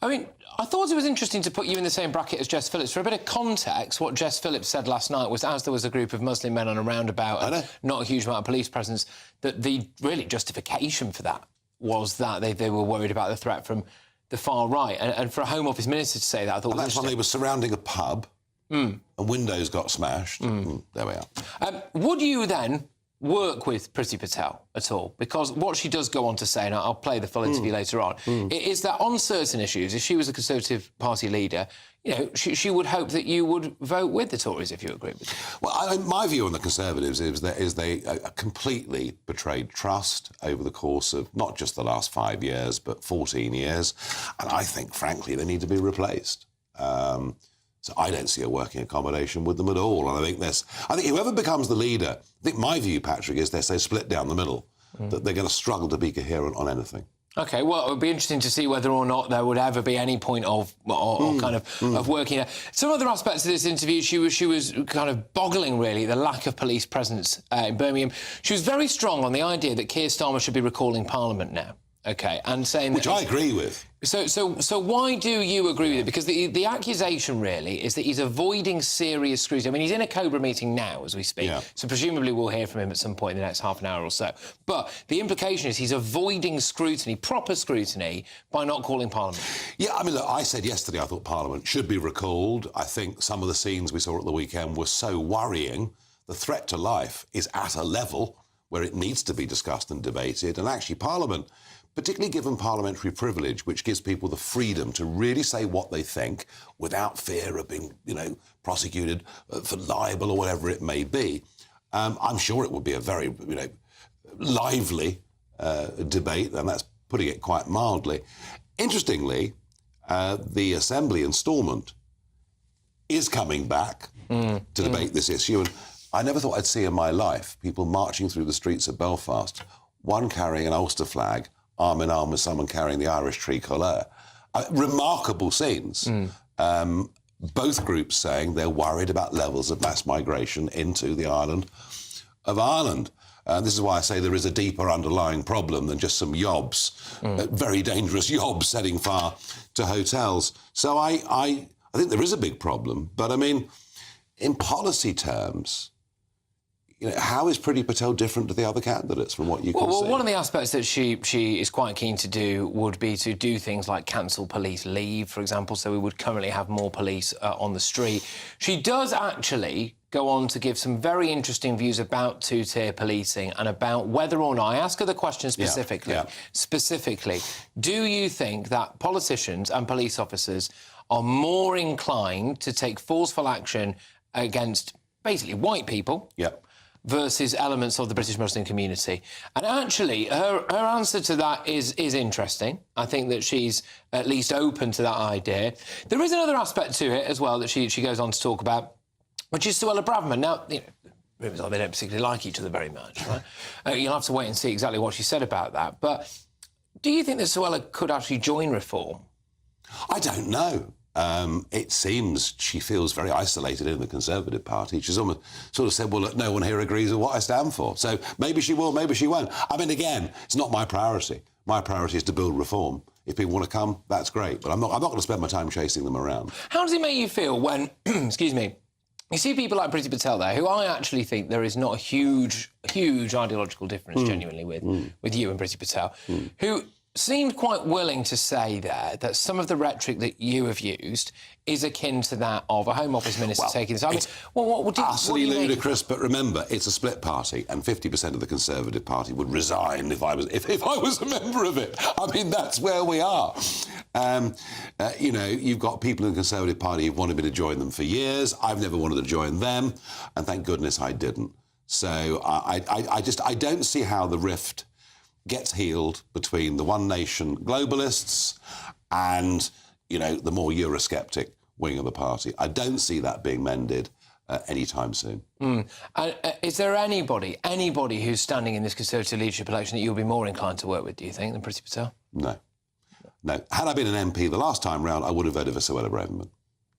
Speaker 15: I mean, I thought it was interesting to put you in the same bracket as Jess Phillips. For a bit of context, what Jess Phillips said last night was, as there was a group of Muslim men on a roundabout and not a huge amount of police presence, that the really justification for that was that they were worried about the threat from the far right. And for a Home Office minister to say that, I thought...
Speaker 3: And that's when they were surrounding a pub and windows got smashed. There we are.
Speaker 15: Would you then work with Priti Patel at all? Because what she does go on to say, and I'll play the full interview later on, is that on certain issues, if she was a Conservative Party leader, you know, she would hope that you would vote with the Tories if you agree with it.
Speaker 3: Well, my view on the Conservatives is they completely betrayed trust over the course of not just the last 5 years, but 14 years. And I think, frankly, they need to be replaced. So I don't see a working accommodation with them at all. And I think whoever becomes the leader, I think my view, Patrick, is they're so split down the middle that they're going to struggle to be coherent on anything.
Speaker 15: OK, well, it would be interesting to see whether or not there would ever be any point of working. Some other aspects of this interview, she was kind of boggling, really, the lack of police presence in Birmingham. She was very strong on the idea that Keir Starmer should be recalling Parliament now. OK, and saying
Speaker 3: which I agree with.
Speaker 15: So why do you agree with it? Because the accusation really is that he's avoiding serious scrutiny. I mean, he's in a Cobra meeting now as we speak, so presumably we'll hear from him at some point in the next half an hour or so. But the implication is he's avoiding scrutiny, proper scrutiny, by not calling Parliament.
Speaker 3: Yeah, I mean, look, I said yesterday I thought Parliament should be recalled. I think some of the scenes we saw at the weekend were so worrying. The threat to life is at a level where it needs to be discussed and debated. And actually, Parliament, particularly given parliamentary privilege, which gives people the freedom to really say what they think without fear of being, you know, prosecuted for libel or whatever it may be. I'm sure it would be a very, you know, lively debate, and that's putting it quite mildly. Interestingly, the Assembly in Stormont is coming back to debate this issue, and I never thought I'd see in my life people marching through the streets of Belfast, one carrying an Ulster flag, arm in arm with someone carrying the Irish tricolour. Remarkable scenes. Both groups saying they're worried about levels of mass migration into the island of Ireland. This is why I say there is a deeper underlying problem than just some yobs, very dangerous yobs setting fire to hotels. So I think there is a big problem. But, I mean, in policy terms, you know, how is Priti Patel different to the other candidates from what you can see?
Speaker 15: Well, one of the aspects that she is quite keen to do would be to do things like cancel police leave, for example, so we would currently have more police on the street. She does actually go on to give some very interesting views about two-tier policing and about whether or not, I ask her the question specifically, do you think that politicians and police officers are more inclined to take forceful action against basically white people versus elements of the British Muslim community? And actually, her answer to that is interesting. I think that she's at least open to that idea. There is another aspect to it as well that she goes on to talk about, which is Suella Braverman. Now, you know, rumours are they don't particularly like each other very much, right? You'll have to wait and see exactly what she said about that. But do you think that Suella could actually join Reform?
Speaker 3: I don't know. It seems she feels very isolated in the Conservative Party. She's almost sort of said, well, look, no one here agrees with what I stand for. So maybe she will, maybe she won't. I mean, again, it's not my priority. My priority is to build reform. If people want to come, that's great. But I'm not going to spend my time chasing them around.
Speaker 15: How does it make you feel when, excuse me, you see people like Priti Patel there, who I actually think there is not a huge ideological difference genuinely with you and Priti Patel, who seemed quite willing to say there that some of the rhetoric that you have used is akin to that of a Home Office minister taking this. I mean,
Speaker 3: utterly ludicrous, but remember, it's a split party, and 50% of the Conservative Party would resign if I was a member of it. I mean, that's where we are. You know, you've got people in the Conservative Party who wanted me to join them for years. I've never wanted to join them, and thank goodness I didn't. So I don't see how the rift gets healed between the one nation globalists and, you know, the more Eurosceptic wing of the party. I don't see that being mended anytime soon.
Speaker 15: Is there anybody who's standing in this Conservative leadership election that you'll be more inclined to work with, do you think, than Priti Patel?
Speaker 3: No. Had I been an MP the last time round, I would have voted for Suella Braverman.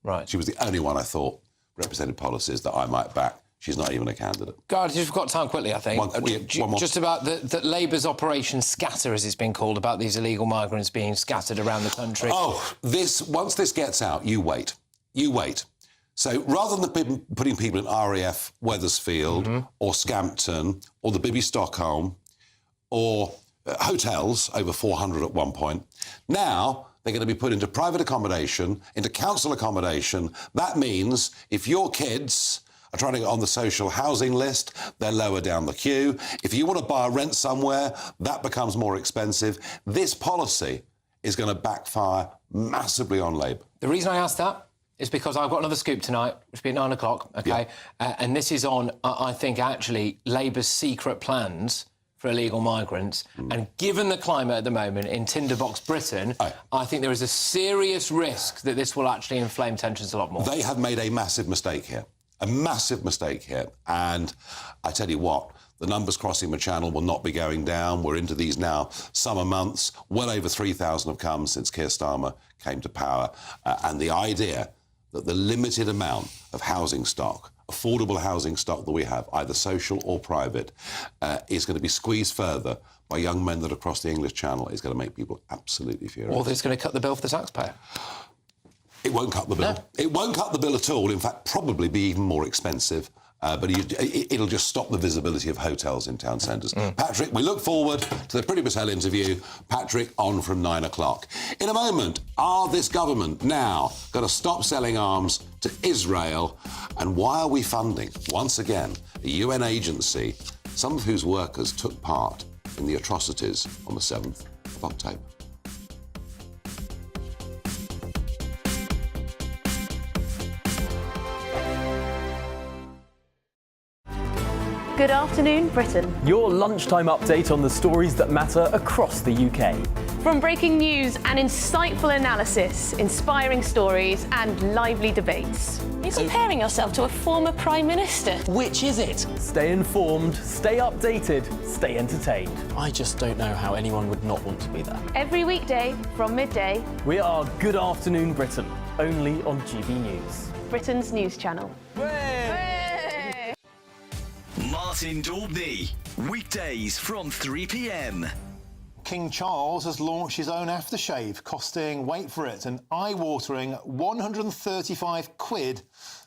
Speaker 15: Right.
Speaker 3: She was the only one I thought represented policies that I might back. She's not even a candidate.
Speaker 15: God, you've got time quickly, I think.
Speaker 3: One more.
Speaker 15: Just about that Labour's Operation Scatter, as it's been called, about these illegal migrants being scattered around the country.
Speaker 3: Oh, once this gets out, you wait. You wait. So rather than putting people in RAF Wethersfield or Scampton or the Bibby Stockholm or hotels, over 400 at one point, now they're going to be put into private accommodation, into council accommodation. That means if your kids are trying to get on the social housing list, they're lower down the queue. If you want to buy a rent somewhere, that becomes more expensive. This policy is going to backfire massively on Labour.
Speaker 15: The reason I asked that is because I've got another scoop tonight, which will be at 9 o'clock, OK? Yeah. And this is on, I think, actually, Labour's secret plans for illegal migrants. And given the climate at the moment in Tinderbox Britain, I think there is a serious risk that this will actually inflame tensions a lot more.
Speaker 3: They have made a massive mistake here. A massive mistake here. And I tell you what, the numbers crossing the Channel will not be going down. We're into these now summer months. Well over 3,000 have come since Keir Starmer came to power. And the idea that the limited amount of housing stock, affordable housing stock that we have, either social or private, is going to be squeezed further by young men that across the English Channel is going to make people absolutely furious.
Speaker 15: Or it's going to cut the bill for the taxpayer.
Speaker 3: It won't cut the bill. No. It won't cut the bill at all. In fact, probably be even more expensive. But it'll just stop the visibility of hotels in town centres. Patrick, we look forward to the Priti Patel interview. Patrick, on from 9 o'clock. In a moment, are this government now going to stop selling arms to Israel? And why are we funding, once again, a UN agency, some of whose workers took part in the atrocities on the 7th of October?
Speaker 2: Good afternoon, Britain.
Speaker 1: Your lunchtime update on the stories that matter across the UK.
Speaker 22: From breaking news and insightful analysis, inspiring stories and lively debates. You're comparing yourself to a former Prime Minister.
Speaker 1: Which is it? Stay informed, stay updated, stay entertained.
Speaker 23: I just don't know how anyone would not want to be there.
Speaker 22: Every weekday from midday.
Speaker 1: We are Good Afternoon Britain, only on GB News.
Speaker 22: Britain's news channel.
Speaker 5: Martin Daubney, weekdays from 3 p.m.
Speaker 24: King Charles has launched his own aftershave, costing, wait for it, an eye-watering 135 quid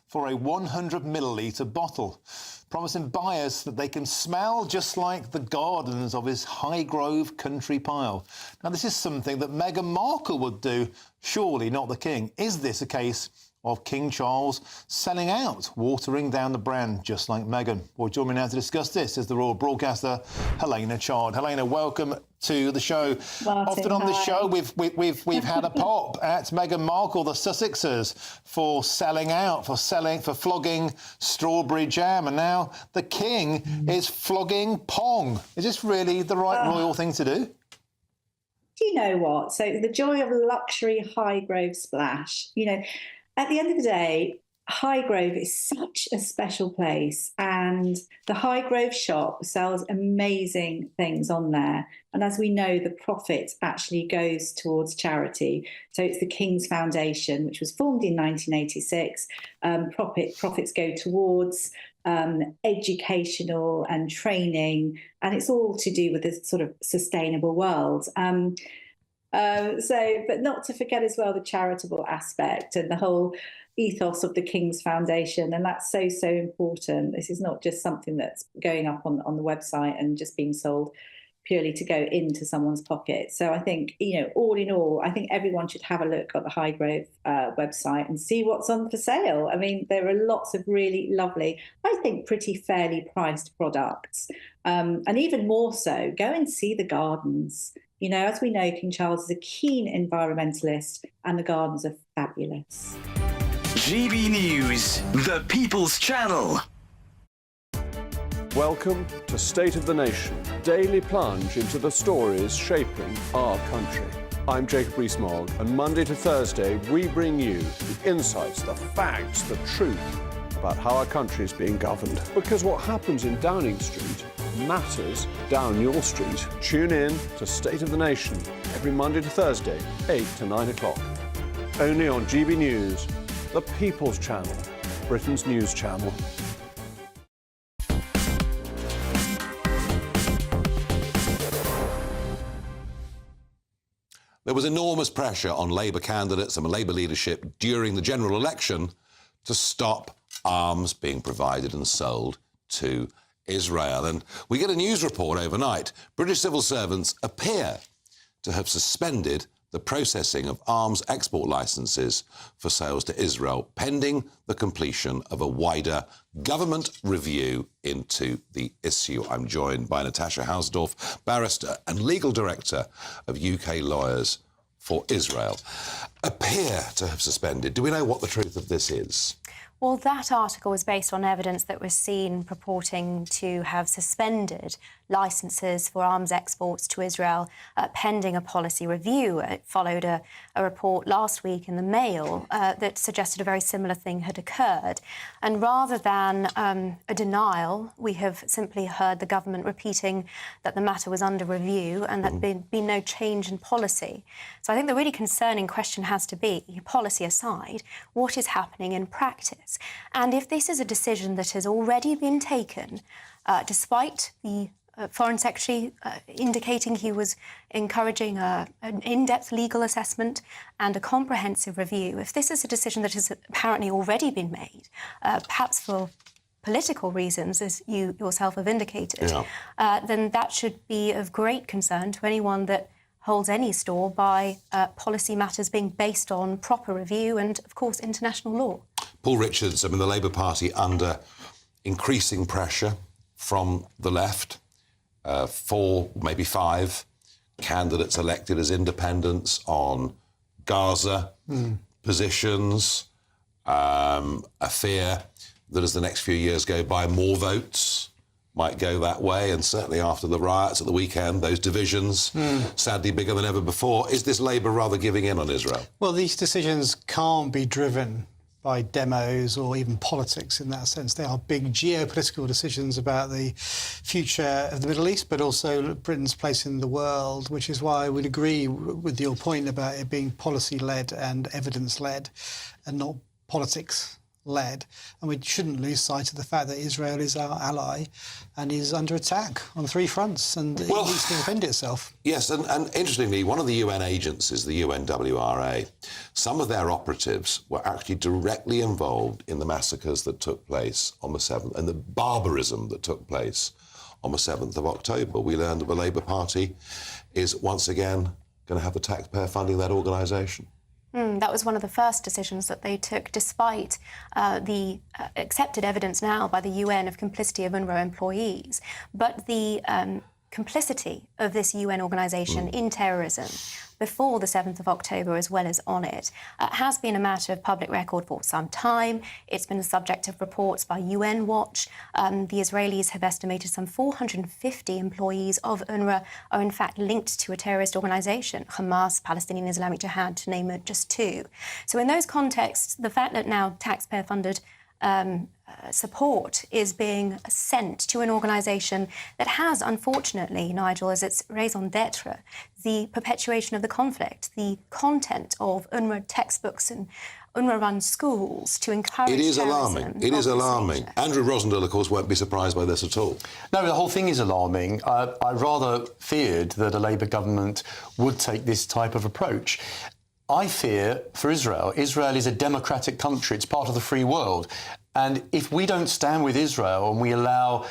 Speaker 24: for a 100 millilitre bottle, promising buyers that they can smell just like the gardens of his Highgrove country pile. Now, this is something that Meghan Markle would do, surely not the King. Is this a case of King Charles selling out, watering down the brand, just like Meghan. Well, join me now to discuss this is the royal broadcaster, Helena Chard. Helena, welcome to the show.
Speaker 4: Martin,
Speaker 24: often on this
Speaker 4: hi.
Speaker 24: show, we've had a pop at Meghan Markle, the Sussexers, for selling out, for flogging strawberry jam, and now the King is flogging Pong. Is this really the right royal thing to do?
Speaker 4: Do you know what? So the joy of luxury Highgrove splash, you know, at the end of the day, Highgrove is such a special place, and the Highgrove shop sells amazing things on there. And as we know, the profit actually goes towards charity. So it's the King's Foundation, which was formed in 1986. Profits go towards educational and training, and it's all to do with this sort of sustainable world. But not to forget as well the charitable aspect and the whole ethos of the King's Foundation, and that's so important. This is not just something that's going up on the website and just being sold purely to go into someone's pocket. So I think, you know, all in all, I think everyone should have a look at the Highgrove website and see what's on for sale. I mean, there are lots of really lovely, I think, pretty fairly priced products, and even more so, go and see the gardens. You know, as we know, King Charles is a keen environmentalist, and the gardens are fabulous.
Speaker 5: GB News, the People's Channel.
Speaker 17: Welcome to State of the Nation, daily plunge into the stories shaping our country. I'm Jacob Rees-Mogg, and Monday to Thursday we bring you the insights, the facts, the truth about how our country is being governed. Because what happens in Downing Street matters down your street. Tune in to State of the Nation every Monday to Thursday, 8 to 9 o'clock. Only on GB News, the People's Channel, Britain's news channel.
Speaker 3: There was enormous pressure on Labour candidates and Labour leadership during the general election to stop arms being provided and sold to Israel. And we get a news report overnight. British civil servants appear to have suspended the processing of arms export licences for sales to Israel, pending the completion of a wider government review into the issue. I'm joined by Natasha Hausdorff, barrister and legal director of UK Lawyers for Israel. Appear to have suspended. Do we know what the truth of this is?
Speaker 6: Well, that article was based on evidence that was seen purporting to have suspended licences for arms exports to Israel pending a policy review. It followed a report last week in the Mail that suggested a very similar thing had occurred. And rather than a denial, we have simply heard the government repeating that the matter was under review and that there'd been no change in policy. So I think the really concerning question has to be, policy aside, what is happening in practice? And if this is a decision that has already been taken, despite the Foreign Secretary indicating he was encouraging an in-depth legal assessment and a comprehensive review, if this is a decision that has apparently already been made, perhaps for political reasons, as you yourself have indicated, then that should be of great concern to anyone that holds any store by policy matters being based on proper review and, of course, international law.
Speaker 3: Paul Richards, I mean, the Labour Party under increasing pressure from the left. 4, maybe 5 candidates elected as independents on Gaza positions, a fear that as the next few years go by, more votes might go that way, and certainly after the riots at the weekend, those divisions, sadly bigger than ever before. Is this Labour rather giving in on Israel?
Speaker 8: Well, these decisions can't be driven by demos or even politics in that sense. They are big geopolitical decisions about the future of the Middle East, but also Britain's place in the world, which is why I would agree with your point about it being policy-led and evidence-led and not politics-led. And we shouldn't lose sight of the fact that Israel is our ally and is under attack on 3 fronts, and it needs to defend itself.
Speaker 3: Yes, and interestingly, one of the UN agencies, the UNWRA, some of their operatives were actually directly involved in the massacres that took place on the 7th and the barbarism that took place on the 7th of October. We learned that the Labour Party is once again going to have the taxpayer funding that organisation.
Speaker 6: That was one of the first decisions that they took, despite the accepted evidence now by the UN of complicity of UNRWA employees. But the complicity of this UN organisation in terrorism before the 7th of October, as well as on it, has been a matter of public record for some time. It's been the subject of reports by UN Watch. The Israelis have estimated some 450 employees of UNRWA are in fact linked to a terrorist organisation, Hamas, Palestinian Islamic Jihad, to name just two. So in those contexts, the fact that now taxpayer-funded support is being sent to an organisation that has, unfortunately, Nigel, as its raison d'etre, the perpetuation of the conflict, the content of UNRWA textbooks and UNRWA-run schools to encourage
Speaker 3: It is
Speaker 6: terrorism.
Speaker 3: alarming. It is alarming. Andrew Rosendale, of course, won't be surprised by this at all.
Speaker 7: No, the whole thing is alarming. I rather feared that a Labour government would take this type of approach. I fear for Israel. Israel is a democratic country. It's part of the free world. And if we don't stand with Israel and we allow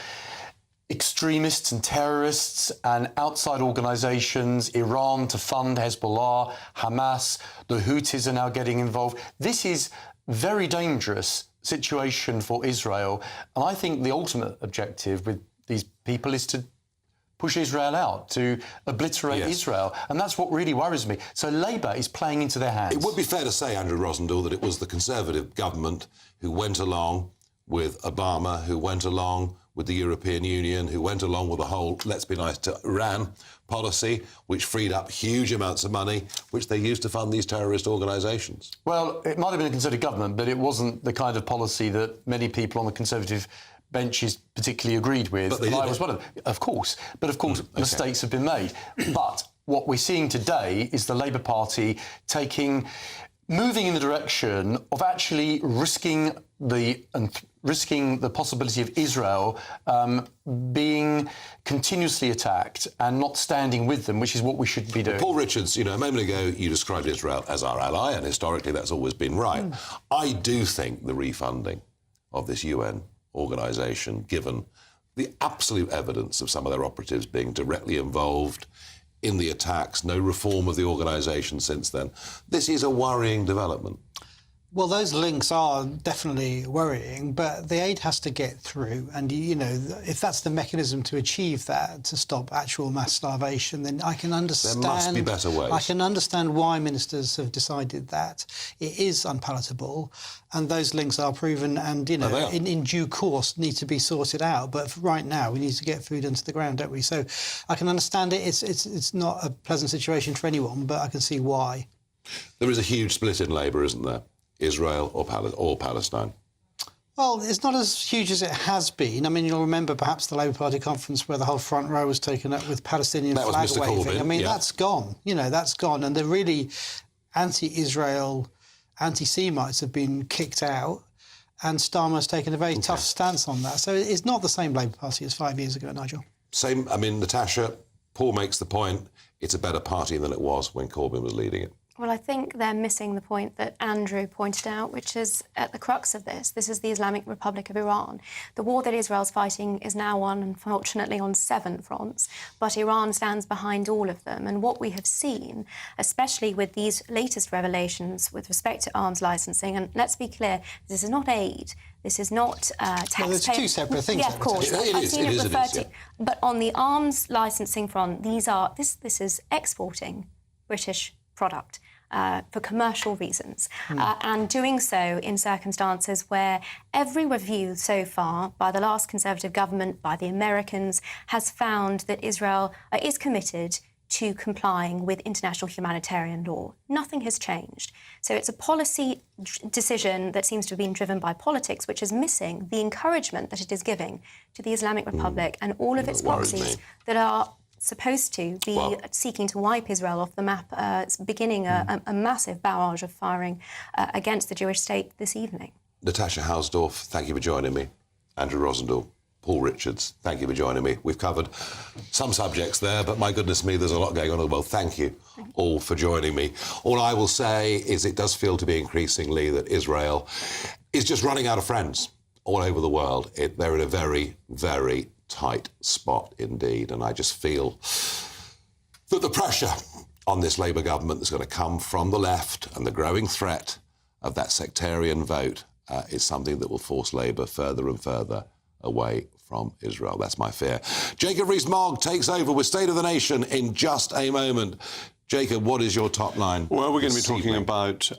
Speaker 7: extremists and terrorists and outside organisations, Iran to fund Hezbollah, Hamas, the Houthis are now getting involved, this is a very dangerous situation for Israel. And I think the ultimate objective with these people is to push Israel out, to obliterate Israel. And that's what really worries me. So Labour is playing into their hands.
Speaker 3: It would be fair to say, Andrew Rosendale, that it was the Conservative government who went along with Obama, who went along with the European Union, who went along with the whole let's be nice to Iran policy, which freed up huge amounts of money, which they used to fund these terrorist organisations.
Speaker 7: Well, it might have been a Conservative government, but it wasn't the kind of policy that many people on the Conservative benches particularly agreed with.
Speaker 3: But they
Speaker 7: and
Speaker 3: did
Speaker 7: I was one of them. Of course. But, of course, mistakes have been made. But what we're seeing today is the Labour Party moving in the direction of actually risking the possibility of Israel being continuously attacked and not standing with them, which is what we should be doing.
Speaker 3: Paul Richards, a moment ago you described Israel as our ally, and historically that's always been right. I do think the refunding of this UN organisation, given the absolute evidence of some of their operatives being directly involved in the attacks, no reform of the organisation since then, this is a worrying development.
Speaker 8: Well, those links are definitely worrying, but the aid has to get through. And, if that's the mechanism to achieve that, to stop actual mass starvation, then I can understand...
Speaker 3: There must be better ways.
Speaker 8: I can understand why ministers have decided that. It is unpalatable, and those links are proven and, in due course need to be sorted out. But right now, we need to get food into the ground, don't we? So I can understand it. It's not a pleasant situation for anyone, but I can see why.
Speaker 3: There is a huge split in Labour, isn't there? Israel or Palestine?
Speaker 8: Well, it's not as huge as it has been. I mean, you'll remember perhaps the Labour Party conference where the whole front row was taken up with Palestinian flag waving. I mean, that's gone. That's gone. And the really anti-Israel, anti-Semites have been kicked out, and Starmer's taken a very tough stance on that. So it's not the same Labour Party as 5 years ago, Nigel.
Speaker 3: Same. I mean, Natasha, Paul makes the point, it's a better party than it was when Corbyn was leading it.
Speaker 6: Well, I think they're missing the point that Andrew pointed out, which is at the crux of this. This is the Islamic Republic of Iran. The war that Israel's fighting is now won, unfortunately, on 7 fronts, but Iran stands behind all of them. And what we have seen, especially with these latest revelations with respect to arms licensing, and let's be clear, this is not aid. This is not taxpayer...
Speaker 8: Well, there's two separate things.
Speaker 6: Yeah, of course. But on the arms licensing front, this is exporting British product for commercial reasons, and doing so in circumstances where every review so far by the last Conservative government, by the Americans, has found that Israel is committed to complying with international humanitarian law. Nothing has changed. So it's a policy decision that seems to have been driven by politics, which is missing the encouragement that it is giving to the Islamic Republic and all of its proxies that are supposed to be seeking to wipe Israel off the map, beginning a massive barrage of firing against the Jewish state this evening.
Speaker 3: Natasha Hausdorff, thank you for joining me. Andrew Rosendale, Paul Richards, thank you for joining me. We've covered some subjects there, but my goodness me, there's a lot going on in the world. Thank you all for joining me. All I will say is it does feel to be increasingly that Israel is just running out of friends all over the world. They're in a very, very tight spot indeed, and I just feel that the pressure on this Labour government that's going to come from the left, and the growing threat of that sectarian vote is something that will force Labour further and further away from Israel. That's my fear. Jacob Rees-Mogg takes over with State of the Nation in just a moment. Jacob, what is your top line?
Speaker 17: Well, we're going to be talking about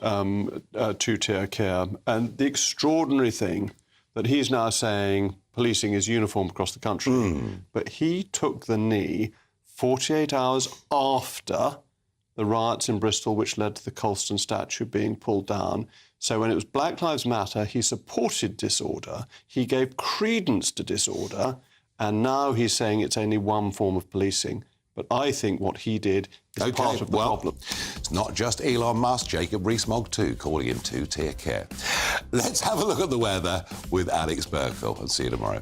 Speaker 17: two-tier care, and the extraordinary thing that he's now saying policing is uniform across the country, but he took the knee 48 hours after the riots in Bristol, which led to the Colston statue being pulled down. So when it was Black Lives Matter, he supported disorder, he gave credence to disorder, and now he's saying it's only one form of policing. But I think what he did is part of the problem.
Speaker 3: It's not just Elon Musk, Jacob Rees-Mogg too, calling him two-tier care. Let's have a look at the weather with Alex Burkville, and see you tomorrow.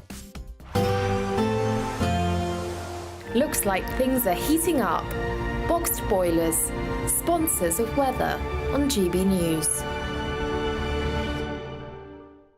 Speaker 9: Looks like things are heating up. Boxed boilers, sponsors of weather on GB News.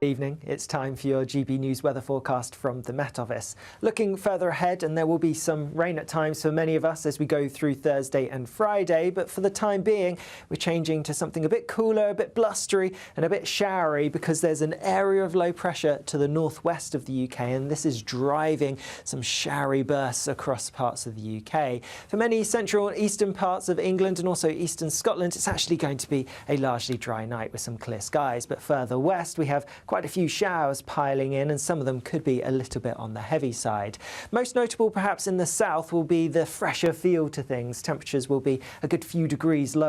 Speaker 14: Evening, it's time for your GB News weather forecast from the Met Office. Looking further ahead, and there will be some rain at times for many of us as we go through Thursday and Friday, but for the time being, we're changing to something a bit cooler, a bit blustery and a bit showery because there's an area of low pressure to the northwest of the UK, and this is driving some showery bursts across parts of the UK. For many central and eastern parts of England and also eastern Scotland, it's actually going to be a largely dry night with some clear skies, but further west we have quite a few showers piling in, and some of them could be a little bit on the heavy side. Most notable perhaps in the south will be the fresher feel to things. Temperatures will be a good few degrees lower